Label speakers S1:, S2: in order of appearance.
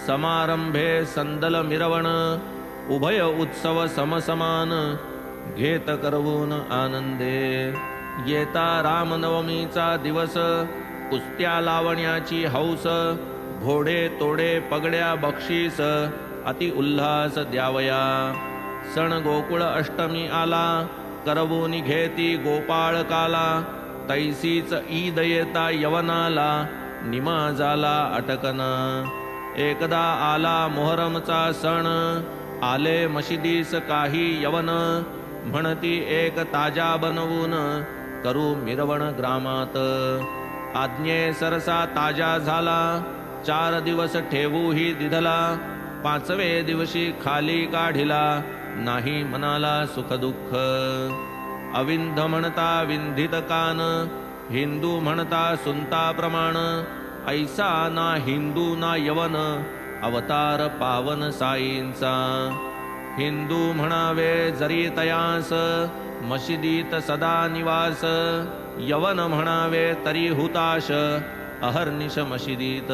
S1: समारंभे संदल मिरवण उभय उत्सव समसमान घेत करवून आनंदे येता रामनवमीचा दिवस कुस्त्या लावण्याची हौस घोडे तोडे पगड्या बक्षीस अति उल्हास द्यावया सण गोकुळ अष्टमी आला करवून घेती गोपाळ काला तैसीच ईद येता यवनाला निमा झाला अटकना एकदा आला मोहरमचा सण आले मशिदीस काही यवन म्हणती एक ताजा बनवून करू मिरवण ग्रामात आज्ञे सरसा ताजा झाला 4 दिवस ठेवू ही दिधला 5वे दिवशी खाली काढिला नाही मनाला सुख दुःख अविंध म्हणता विंधित कान हिंदू म्हणता सुनता प्रमाण ऐसा ना हिंदू ना यवन अवतार पावन साईंचा हिंदू म्हणावे जरी तयास मशिदीत सदा निवास यवन म्हणावे तरी हुताश अहर्निश मशिदीत